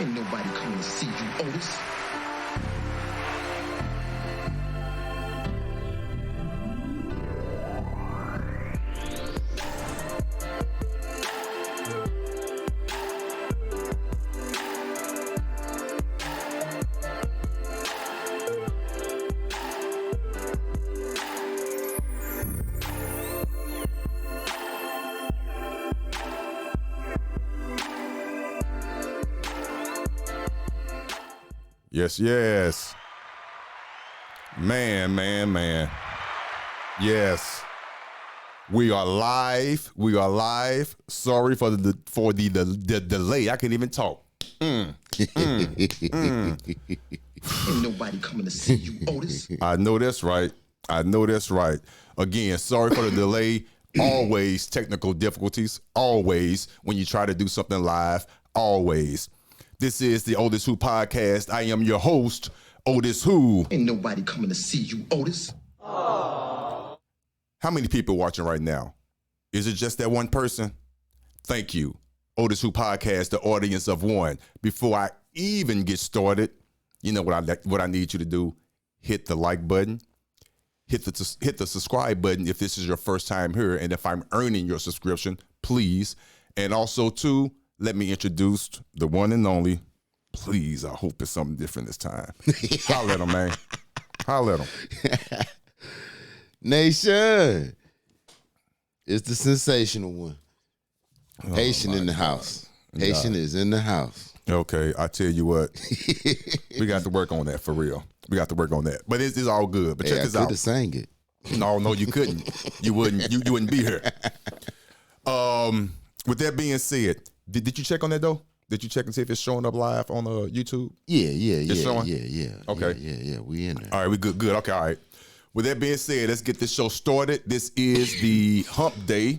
Ain't nobody coming to see you, Otis. Yes. Man. Yes. We are live. Sorry for the delay. I can't even talk. Ain't nobody coming to see you, Otis. I know that's right. Again, sorry for the delay. Always technical difficulties. Always when you try to do something live. Always. This is the OtisWho podcast. I am your host, OtisWho. Ain't nobody coming to see you, Otis. How many people watching right now? Is it just that one person? Thank you. OtisWho podcast, the audience of one. Before I even get started, you know what I need you to do? Hit the like button. Hit the subscribe button if this is your first time here, and if I'm earning your subscription, please. And also, too, let me introduce the one and only. Please, I hope it's something different this time. Holla at him, man. Holla at him. Nation. It's the sensational one. Haitian in the house. Haitian is in the house. Okay, I tell you what. We got to work on that for real. We got to work on that. But it's all good. But check this out. I could have sang it. No, you couldn't. You wouldn't be here. With that being said, did you check on that though? Did you check and see if it's showing up live on YouTube? Yeah. It's showing? Yeah. Okay. Yeah. We in there. All right, we good. Okay, all right. With that being said, let's get this show started. This is the hump day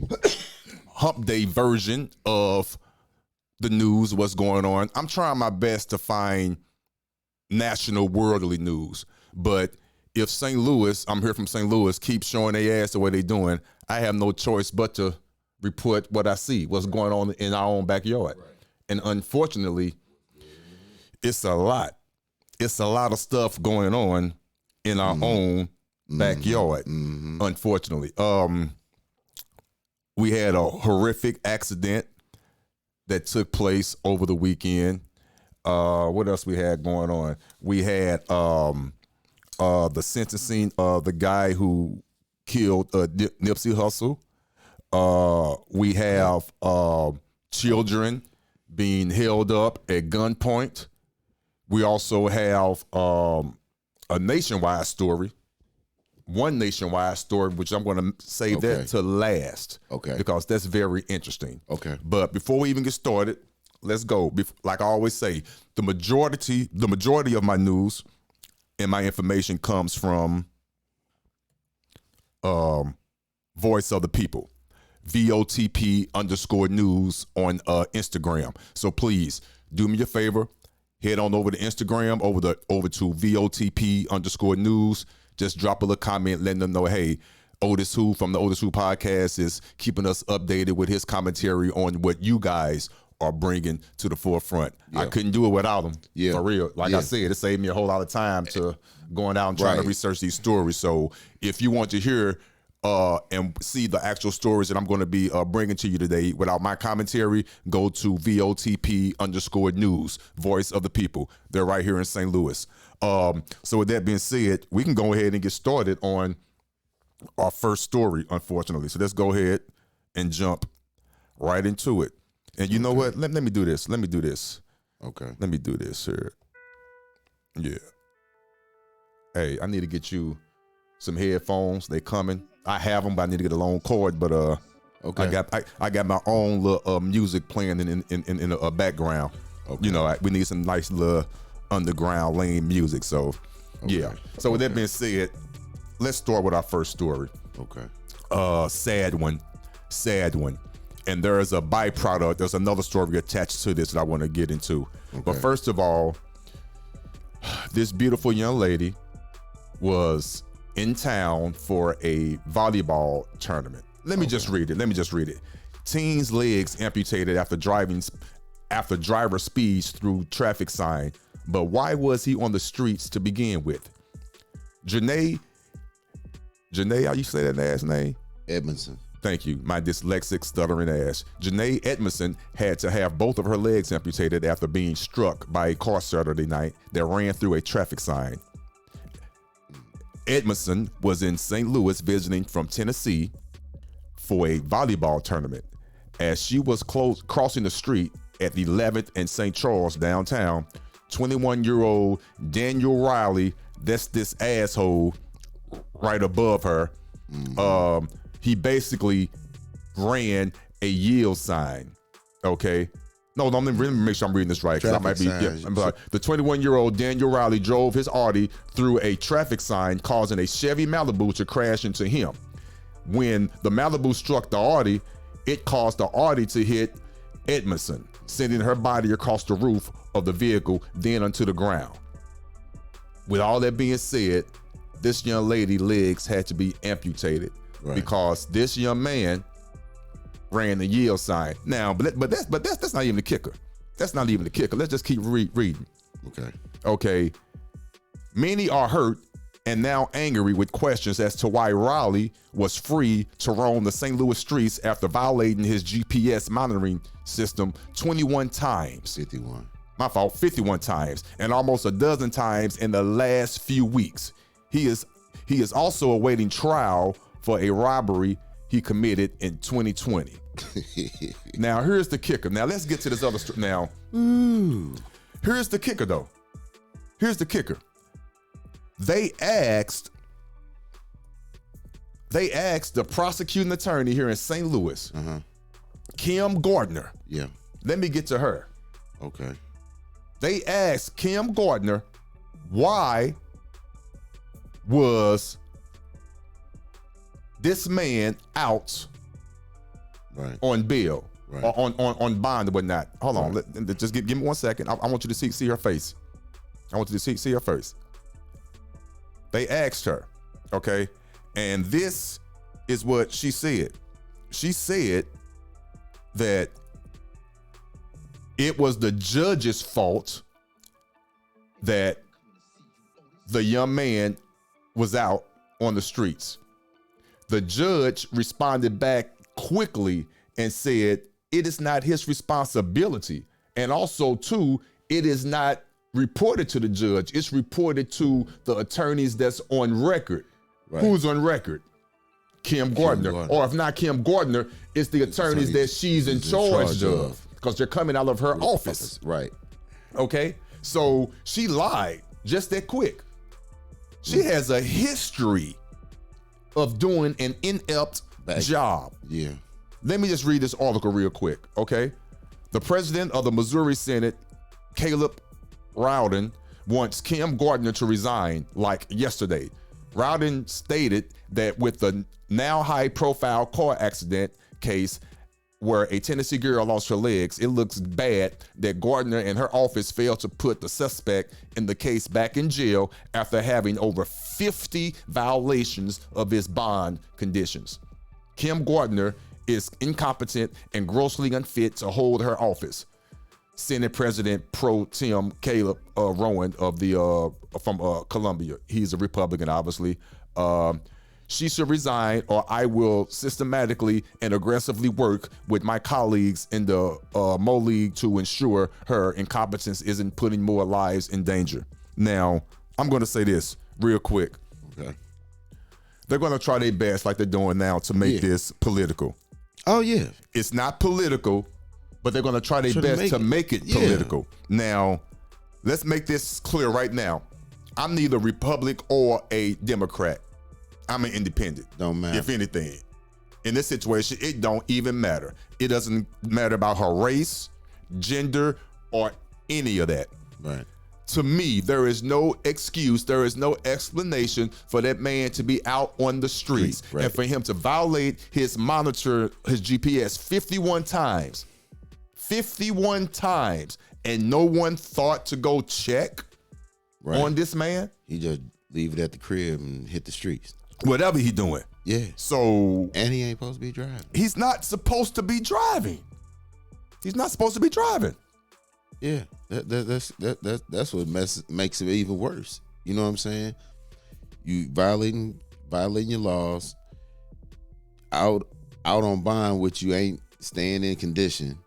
version of the news, what's going on. I'm trying my best to find national worldly news. But if St. Louis, I'm here from St. Louis, keeps showing their ass the way they doing, I have no choice but to report what I see, what's going on in our own backyard. Right. And unfortunately, it's a lot. It's a lot of stuff going on in our own backyard, unfortunately. We had a horrific accident that took place over the weekend. What else we had going on? We had the sentencing of the guy who killed Nipsey Hussle. We have children being held up at gunpoint. We also have a nationwide story. One nationwide story, which I'm going to save that to last. Okay. Because that's very interesting. Okay. But before we even get started, let's go. Like I always say, the majority of my news and my information comes from Voice of the People, VOTP_news on Instagram. So please do me a favor, head on over to Instagram, over to VOTP_news. Just drop a little comment, letting them know, hey, OtisWho from the OtisWho podcast is keeping us updated with his commentary on what you guys are bringing to the forefront. Yeah. I couldn't do it without him, for real. Like I said, it saved me a whole lot of time to going out and trying to research these stories. So if you want to hear and see the actual stories that I'm going to be bringing to you today without my commentary, go to VOTP_news, Voice of the People. They're right here in St. Louis. So with that being said, we can go ahead and get started on our first story, unfortunately. So let's go ahead and jump right into it. And you know what? Let me do this. Okay. Let me do this here. Yeah. Hey, I need to get you some headphones. They coming. I have them, but I need to get a long cord. But okay. I got my own little music playing in a background. Okay. You know, we need some nice little underground lane music. So yeah. So with that being said, let's start with our first story. Okay. Sad one. And there is a byproduct. There's another story attached to this that I want to get into. Okay. But first of all, this beautiful young lady was in town for a volleyball tournament. Let me just read it. Teen's legs amputated after driver speeds through traffic sign. But why was he on the streets to begin with? Janae, how you say that last name? Edmondson. Thank you, my dyslexic, stuttering ass. Janae Edmondson had to have both of her legs amputated after being struck by a car Saturday night that ran through a traffic sign. Edmondson was in St. Louis visiting from Tennessee for a volleyball tournament. As she was crossing the street at 11th and St. Charles downtown, 21-year-old Daniel Riley, that's this asshole right above her, he basically ran a yield sign. Okay. No, let me make sure I'm reading this right. I might be. Yeah, the 21-year-old Daniel Riley drove his Audi through a traffic sign, causing a Chevy Malibu to crash into him. When the Malibu struck the Audi, it caused the Audi to hit Edmondson, sending her body across the roof of the vehicle, then onto the ground. With all that being said, this young lady's legs had to be amputated because this young man ran the yield sign. Now, but that's not even the kicker. That's not even the kicker. Let's just keep reading. Okay. Many are hurt and now angry with questions as to why Raleigh was free to roam the St. Louis streets after violating his GPS monitoring system 21 times. 51. My fault, 51 times, and almost a dozen times in the last few weeks. He is also awaiting trial for a robbery he committed in 2020. Now, here's the kicker. Now, let's get to this other story. Now, here's the kicker, though. Here's the kicker. They asked the prosecuting attorney here in St. Louis, Kim Gardner. Yeah. Let me get to her. Okay. They asked Kim Gardner, why was this man out on bail, or on bond or whatnot? Hold on, just give me 1 second. I want you to see her face. I want you to see her face. They asked her, okay, and this is what she said. She said that it was the judge's fault that the young man was out on the streets. The judge responded back quickly and said, it is not his responsibility. And also, too, it is not reported to the judge. It's reported to the attorneys that's on record. Who's on record? Kim Gardner. Or if not Kim Gardner, it's the attorneys that she's in charge of, because they're coming out of her office. Right. Okay? So she lied just that quick. She has a history of doing an inept job. Yeah. Let me just read this article real quick, okay? The president of the Missouri Senate, Caleb Rowden, wants Kim Gardner to resign like yesterday. Rowden stated that with the now high-profile car accident case where a Tennessee girl lost her legs, it looks bad that Gardner and her office failed to put the suspect in the case back in jail after having over 50 violations of his bond conditions. Kim Gardner is incompetent and grossly unfit to hold her office. Senate President Pro Tem Caleb Rowan of the from Columbia. He's a Republican, obviously. She should resign, or I will systematically and aggressively work with my colleagues in the Mo League to ensure her incompetence isn't putting more lives in danger. Now, I'm going to say this real quick. Okay. They're going to try their best, like they're doing now, to make this political. Oh, yeah. It's not political, but they're going to try their best to make it political. Now, let's make this clear right now. I'm neither Republican or a Democrat. I'm an independent. Don't matter. If anything. In this situation, it don't even matter. It doesn't matter about her race, gender, or any of that. Right. To me, there is no excuse, there is no explanation for that man to be out on the streets and for him to violate his GPS 51 times. 51 times. And no one thought to go check on this man? He just leave it at the crib and hit the streets. Whatever he doing. Yeah. So And he ain't supposed to be driving. he's not supposed to be driving. He's not supposed to be driving. Yeah. That's what makes it even worse. You know what I'm saying? You violating your laws, out on bond, which you ain't staying in condition.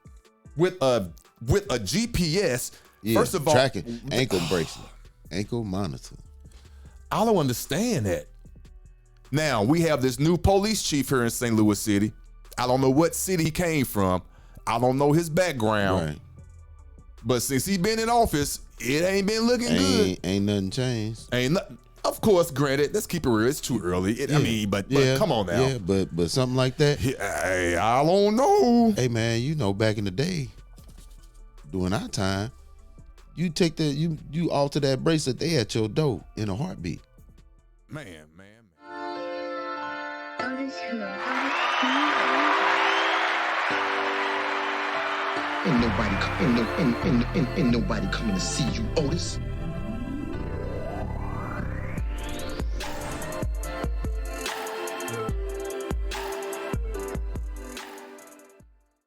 With a GPS, Yeah, first of all, tracking, ankle bracelet, ankle monitor. I don't understand that. Now, we have this new police chief here in St. Louis City. I don't know what city he came from. I don't know his background. Right. But since he been in office, it ain't been looking good. Ain't nothing changed. Ain't nothing. Of course, granted, let's keep it real. It's too early. I mean, but come on now. Yeah, but something like that. Hey, I don't know. Hey man, you know, back in the day, during our time, you take you alter that bracelet, they at your door in a heartbeat. Man. OtisWho. Ain't nobody coming to see you, Otis.